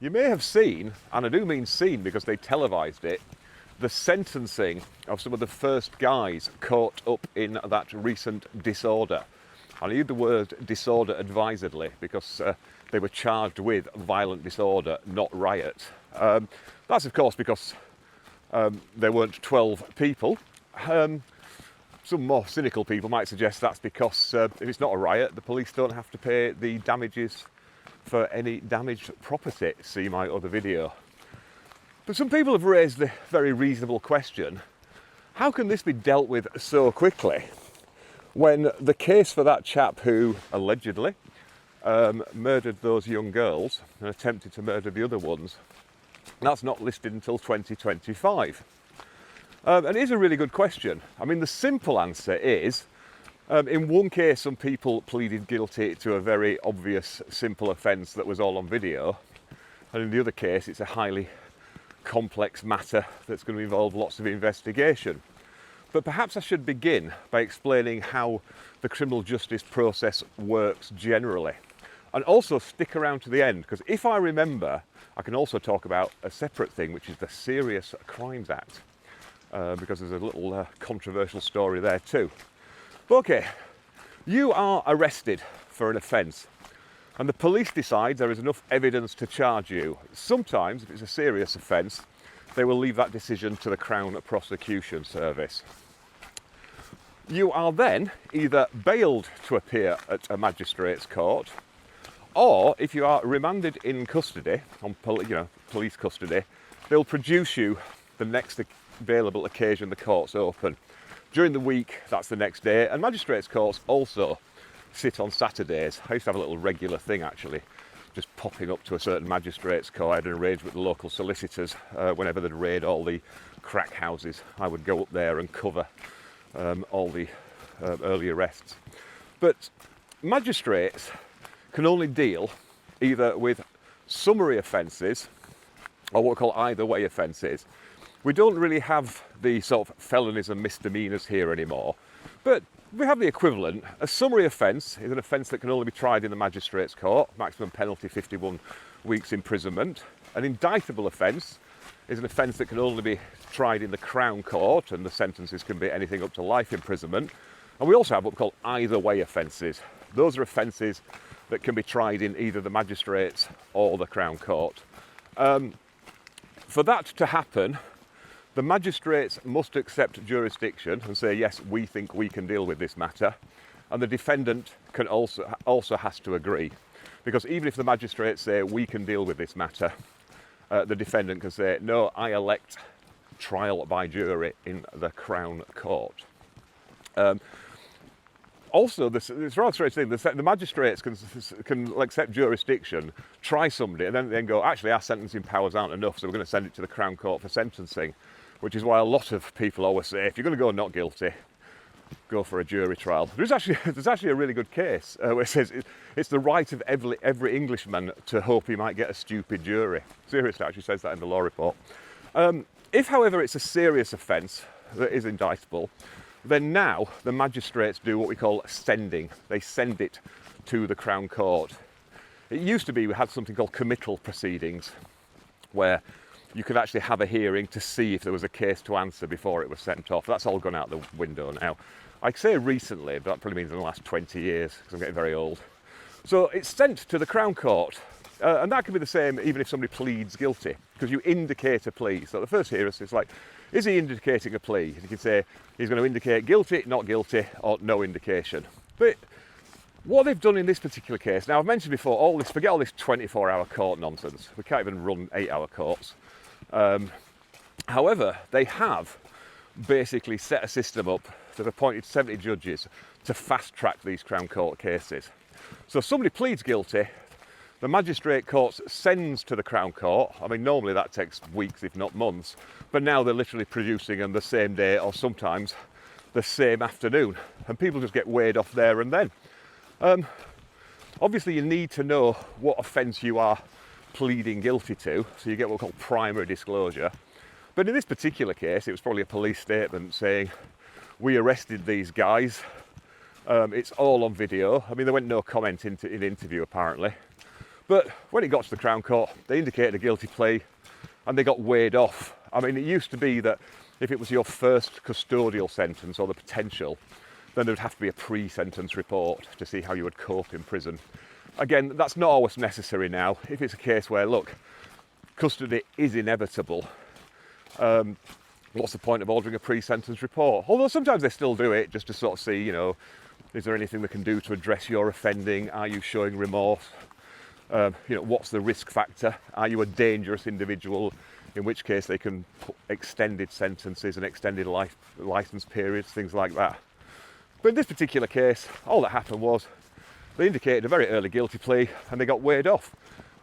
You may have seen, and I do mean seen because they televised it, the sentencing of some of the first guys caught up in that recent disorder. I use the word disorder advisedly because they were charged with violent disorder, not riot. That's of course because there weren't 12 people. Some more cynical people might suggest that's because if it's not a riot, the police don't have to pay the damages for any damaged property. See my other video. But some people have raised the very reasonable question, how can this be dealt with so quickly when the case for that chap who allegedly murdered those young girls and attempted to murder the other ones, that's not listed until 2025? And it is a really good question. I mean, the simple answer is, in one case, some people pleaded guilty to a very obvious, simple offence that was all on video. And in the other case, it's a highly complex matter that's going to involve lots of investigation. But perhaps I should begin by explaining how the criminal justice process works generally. And also stick around to the end, because if I remember, I can also talk about a separate thing, which is the Serious Crimes Act. Because there's a little controversial story there too. Okay, you are arrested for an offence and the police decide there is enough evidence to charge you. Sometimes, if it's a serious offence, they will leave that decision to the Crown Prosecution Service. You are then either bailed to appear at a magistrate's court, or if you are remanded in custody, on police custody, they'll produce you the next available occasion the court's open. During the week, that's the next day, and magistrates' courts also sit on Saturdays. I used to have a little regular thing actually, just popping up to a certain magistrate's court. I had an arrangement with the local solicitors. Whenever they'd raid all the crack houses, I would go up there and cover all the early arrests. But magistrates can only deal either with summary offences or what we call either way offences. We don't really have the sort of felonies and misdemeanours here anymore, but we have the equivalent. A summary offence is an offence that can only be tried in the magistrate's court, maximum penalty 51 weeks imprisonment. An indictable offence is an offence that can only be tried in the Crown Court, and the sentences can be anything up to life imprisonment. And we also have what we call either way offences. Those are offences that can be tried in either the magistrates or the Crown Court. For that to happen, the magistrates must accept jurisdiction and say, yes, we think we can deal with this matter. And the defendant can also has to agree. Because even if the magistrates say, we can deal with this matter, the defendant can say, no, I elect trial by jury in the Crown Court. Also, it's a rather strange thing, the magistrates can accept jurisdiction, try somebody, and then go, actually, our sentencing powers aren't enough, so we're going to send it to the Crown Court for sentencing. Which is why a lot of people always say, if you're going to go not guilty, go for a jury trial. There's actually a really good case where it says it's the right of every Englishman to hope he might get a stupid jury. Seriously, it actually says that in the law report. If, however, it's a serious offence that is indictable, then now the magistrates do what we call sending. They send it to the Crown Court. It used to be we had something called committal proceedings, where you could actually have a hearing to see if there was a case to answer before it was sent off. That's all gone out the window now. I say recently, but that probably means in the last 20 years, because I'm getting very old. So it's sent to the Crown Court, and that can be the same even if somebody pleads guilty, because you indicate a plea. So the first hearing is like, is he indicating a plea? You can say he's going to indicate guilty, not guilty, or no indication. But what they've done in this particular case, now I've mentioned before, forget all this 24-hour court nonsense. We can't even run 8-hour courts. However, they have basically set a system up. They've appointed 70 judges to fast-track these Crown Court cases. So if somebody pleads guilty, the magistrate court sends to the Crown Court. I mean, normally that takes weeks, if not months, but now they're literally producing them the same day or sometimes the same afternoon, and people just get weighed off there and then. Obviously, you need to know what offence you are pleading guilty to, so you get what we call primary disclosure. But in this particular case, it was probably a police statement saying, we arrested these guys. It's all on video. I mean, there went no comment in interview apparently. But when it got to the Crown Court, they indicated a guilty plea and they got weighed off. I mean, it used to be that if it was your first custodial sentence or the potential, then there would have to be a pre-sentence report to see how you would cope in prison. Again, that's not always necessary now. If it's a case where, look, custody is inevitable, what's the point of ordering a pre-sentence report? Although sometimes they still do it just to sort of see, you know, is there anything they can do to address your offending? Are you showing remorse? You know, what's the risk factor? Are you a dangerous individual? In which case they can put extended sentences and extended license periods, things like that. But in this particular case, all that happened was they indicated a very early guilty plea and they got weighed off.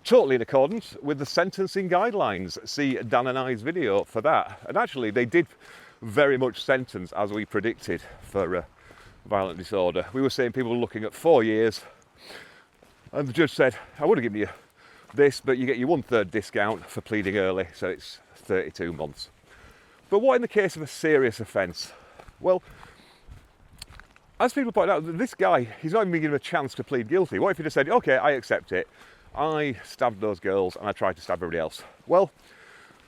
Totally in accordance with the sentencing guidelines. See Dan and I's video for that. And actually they did very much sentence as we predicted for violent disorder. We were saying people were looking at 4 years. And the judge said, I would have given you this, but you get your 1/3 discount for pleading early, so it's 32 months. But what in the case of a serious offence? Well, as people point out, this guy, he's not even been given a chance to plead guilty. What if he just said, okay, I accept it. I stabbed those girls and I tried to stab everybody else. Well,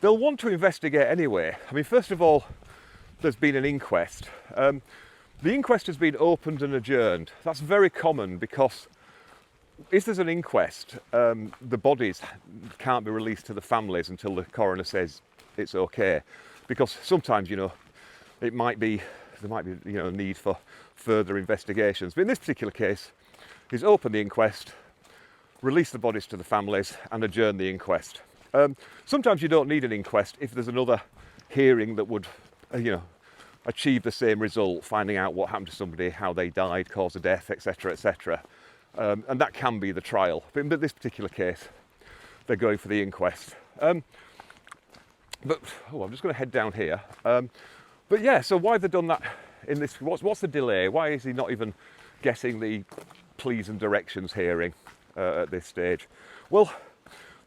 they'll want to investigate anyway. I mean, first of all, there's been an inquest. The inquest has been opened and adjourned. That's very common because if there's an inquest, the bodies can't be released to the families until the coroner says it's okay. Because sometimes, you know, there might be, you know, a need for further investigations. But in this particular case, he's opened the inquest, released the bodies to the families and adjourned the inquest. Sometimes you don't need an inquest if there's another hearing that would, you know, achieve the same result, finding out what happened to somebody, how they died, cause of death, etc., etc. And that can be the trial. But in this particular case, they're going for the inquest. I'm just going to head down here. But yeah, so why have they done that in this? What's the delay? Why is he not even getting the pleas and directions hearing at this stage? Well,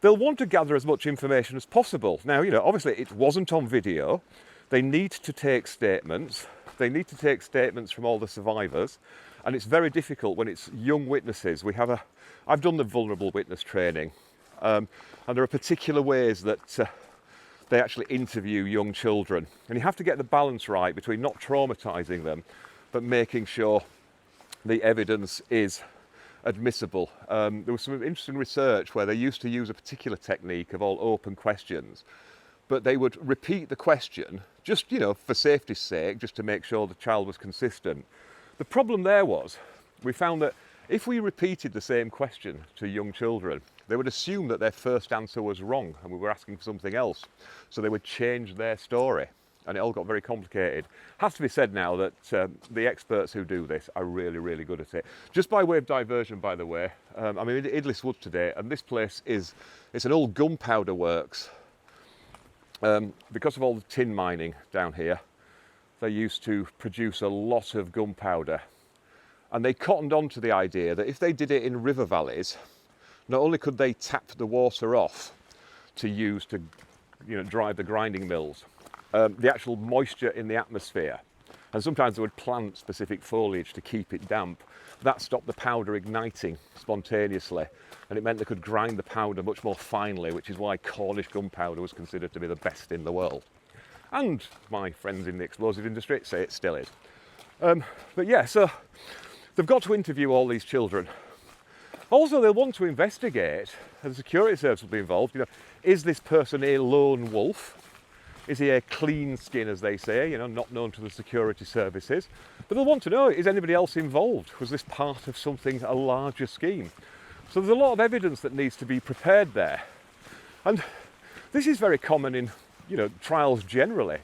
they'll want to gather as much information as possible. Now, you know, obviously it wasn't on video. They need to take statements. They need to take statements from all the survivors. And it's very difficult when it's young witnesses. I've done the vulnerable witness training, and there are particular ways that they actually interview young children. And you have to get the balance right between not traumatising them, but making sure the evidence is admissible. There was some interesting research where they used to use a particular technique of all open questions, but they would repeat the question, just, you know, for safety's sake, just to make sure the child was consistent. The problem there was, we found that if we repeated the same question to young children, they would assume that their first answer was wrong and we were asking for something else. So they would change their story and it all got very complicated. Has to be said now that the experts who do this are really, really good at it. Just by way of diversion, by the way, I'm in Idlis Wood today, and this place it's an old gunpowder works. Because of all the tin mining down here, they used to produce a lot of gunpowder, and they cottoned on to the idea that if they did it in river valleys, not only could they tap the water off to use to, you know, drive the grinding mills, the actual moisture in the atmosphere, and sometimes they would plant specific foliage to keep it damp. That stopped the powder igniting spontaneously, and it meant they could grind the powder much more finely, which is why Cornish gunpowder was considered to be the best in the world. And my friends in the explosive industry say it still is. But yeah, so they've got to interview all these children. Also, they'll want to investigate, and the security service will be involved, you know, is this person a lone wolf? Is he a clean skin, as they say, you know, not known to the security services? But they'll want to know, is anybody else involved? Was this part of something, a larger scheme? So there's a lot of evidence that needs to be prepared there. And this is very common in, you know, trials generally.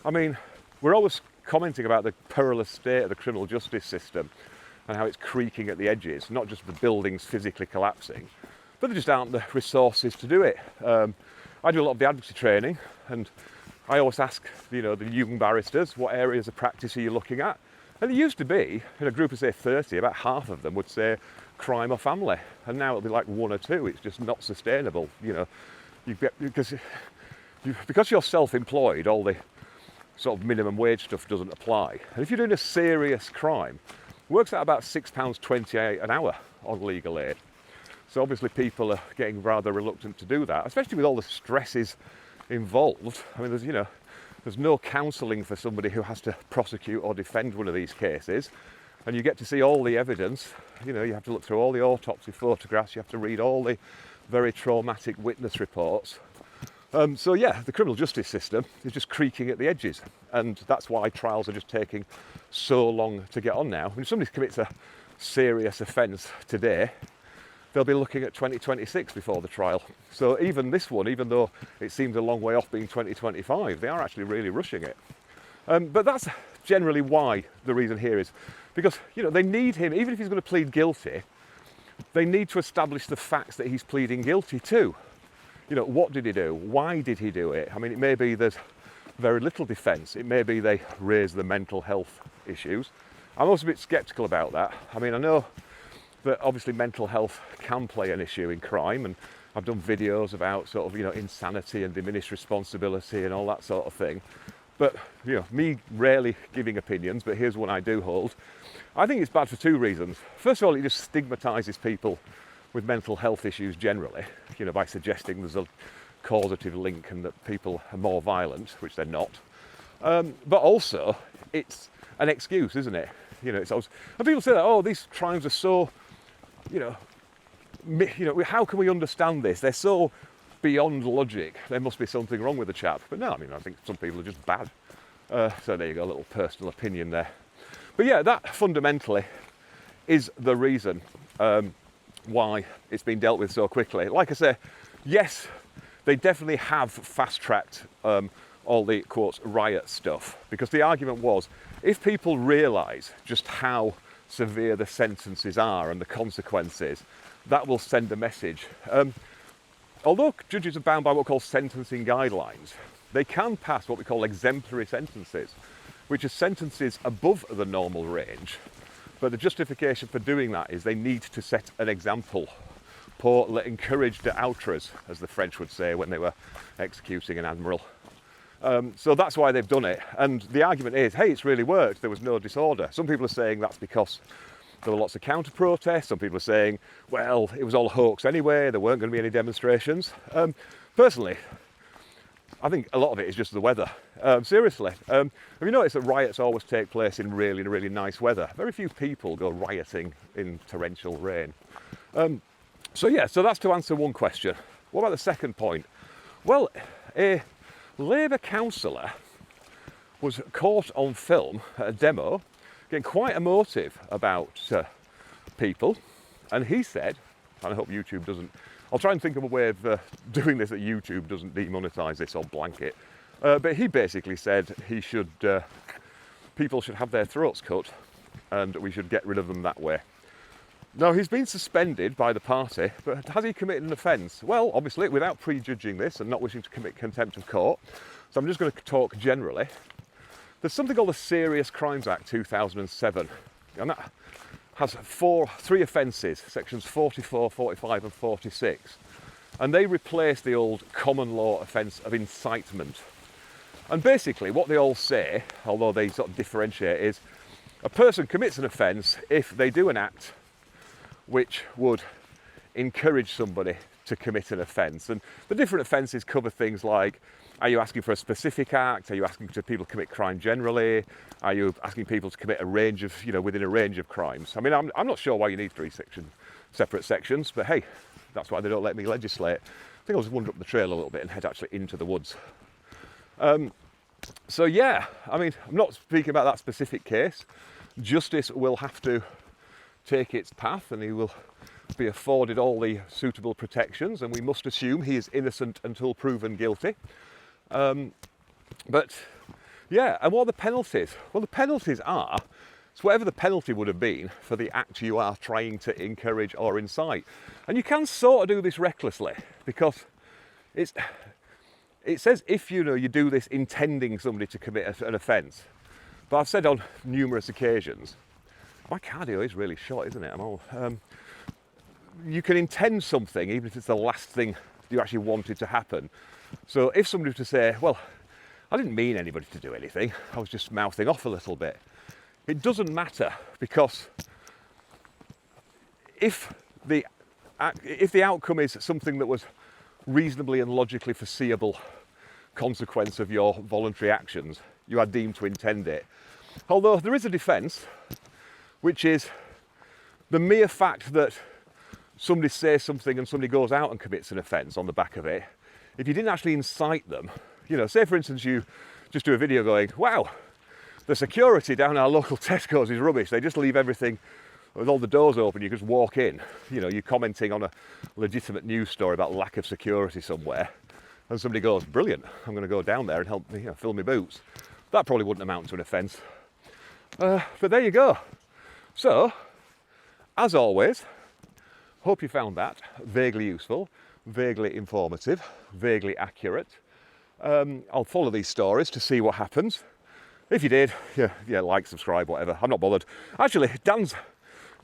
I mean, we're always commenting about the perilous state of the criminal justice system and how it's creaking at the edges, not just the buildings physically collapsing, but there just aren't the resources to do it. I do a lot of the advocacy training, and I always ask, you know, the young barristers, what areas of practice are you looking at? And it used to be, in a group of say 30, about half of them would say crime or family, and now it'll be like 1 or 2. It's just not sustainable, you know. Because you're self-employed, all the sort of minimum wage stuff doesn't apply. And if you're doing a serious crime, it works out about £6.28 an hour on legal aid. So obviously people are getting rather reluctant to do that, especially with all the stresses involved. I mean, there's no counselling for somebody who has to prosecute or defend one of these cases, and you get to see all the evidence. You have to look through all the autopsy photographs, you have to read all the very traumatic witness reports. So yeah, the criminal justice system is just creaking at the edges, and that's why trials are just taking so long to get on now. When somebody commits a serious offence today, they'll be looking at 2026 before the trial. So even this one, even though it seems a long way off being 2025, they are actually really rushing it. But that's generally why the reason here is because they need him, even if he's going to plead guilty, they need to establish the facts that he's pleading guilty to. What did he do? Why did he do it? I mean, it may be there's very little defence. It may be they raise the mental health issues. I'm also a bit sceptical about that. I mean, I know that obviously mental health can play an issue in crime, and I've done videos about sort of, insanity and diminished responsibility and all that sort of thing. But, me rarely giving opinions, but here's one I do hold. I think it's bad for two reasons. First of all, it just stigmatises people with mental health issues generally, by suggesting there's a causative link and that people are more violent, which they're not. But also, it's an excuse, isn't it? It's always, and people say that, oh, these crimes are so, how can we understand this? They're so beyond logic. There must be something wrong with the chap. But no, I think some people are just bad. So there you go, a little personal opinion there. But yeah, that fundamentally is the reason why it's been dealt with so quickly. Like I say, yes, they definitely have fast-tracked all the, quotes, riot stuff, because the argument was, if people realise just how severe the sentences are and the consequences, that will send a message. Although judges are bound by what are called sentencing guidelines, they can pass what we call exemplary sentences, which are sentences above the normal range. But the justification for doing that is they need to set an example, pour l'encourage de outres, as the French would say when they were executing an admiral. So that's why they've done it. And the argument is, hey, it's really worked, there was no disorder. Some people are saying that's because there were lots of counter-protests. Some people are saying, well, it was all a hoax anyway, there weren't going to be any demonstrations. Personally, I think a lot of it is just the weather. Seriously, have you noticed that riots always take place in really nice weather? Very few people go rioting in torrential rain. So that's to answer one question. What about the second point? Well, a Labour councillor was caught on film at a demo getting quite emotive about people, and he said, and I hope YouTube doesn't, I'll try and think of a way of doing this that YouTube doesn't demonetise this or blanket, but he basically said people should have their throats cut and we should get rid of them that way. Now, he's been suspended by the party, but has he committed an offence? Well, obviously, without prejudging this and not wishing to commit contempt of court, so I'm just going to talk generally. There's something called the Serious Crimes Act 2007, and that has three offences, sections 44, 45 and 46, and they replace the old common law offence of incitement. And basically what they all say, although they sort of differentiate, is a person commits an offence if they do an act which would encourage somebody to commit an offence. And the different offences cover things like, are you asking for a specific act? Are you asking people to commit crime generally? Are you asking people to commit a range of, within a range of crimes? I mean, I'm not sure why you need separate sections, but hey, that's why they don't let me legislate. I think I'll just wander up the trail a little bit and head actually into the woods. So yeah, I mean, I'm not speaking about that specific case. Justice will have to take its path and he will be afforded all the suitable protections, and we must assume he is innocent until proven guilty. But yeah, and what are the penalties? Well, the penalties are, it's whatever the penalty would have been for the act you are trying to encourage or incite. And you can sort of do this recklessly, because it says if you do this intending somebody to commit an offence. But I've said on numerous occasions, my cardio is really short, isn't it? You can intend something even if it's the last thing you actually wanted to happen. So if somebody were to say, well, I didn't mean anybody to do anything, I was just mouthing off a little bit, it doesn't matter, because if the if the outcome is something that was reasonably and logically foreseeable consequence of your voluntary actions, you are deemed to intend it. Although there is a defence, which is the mere fact that somebody says something and somebody goes out and commits an offence on the back of it, if you didn't actually incite them, you know, say for instance you just do a video going, wow, the security down our local Tesco's is rubbish, they just leave everything with all the doors open, you just walk in, you know, you're commenting on a legitimate news story about lack of security somewhere, and somebody goes, brilliant, I'm going to go down there and help me, you know, fill my boots. That probably wouldn't amount to an offence. But there you go. So, as always, hope you found that vaguely useful, vaguely informative, vaguely accurate. I'll follow these stories to see what happens. If you did, yeah, like, subscribe, whatever. I'm not bothered. Actually, Dan's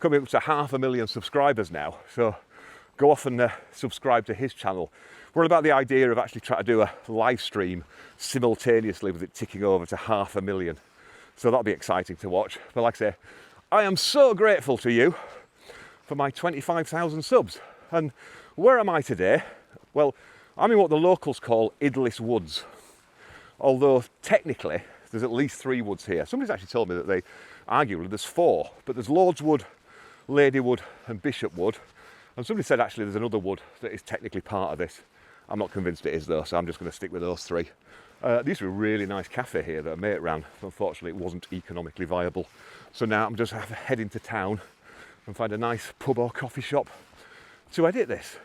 coming up to 500,000 subscribers now, so go off and subscribe to his channel. We're about the idea of actually trying to do a live stream simultaneously with it ticking over to 500,000. So that'll be exciting to watch. But like I say, I am so grateful to you for my 25,000 subs. And where am I today? Well, I'm in what the locals call Idlis Woods. Although technically there's at least 3 woods here. Somebody's actually told me that they arguably there's 4, but there's Lord's Wood, Ladywood and Bishop Wood. And somebody said actually there's another wood that is technically part of this. I'm not convinced it is though, so I'm just going to stick with those 3. There used to be a really nice cafe here that a mate ran. Unfortunately, it wasn't economically viable. So now I'm just heading to town and find a nice pub or coffee shop to edit this.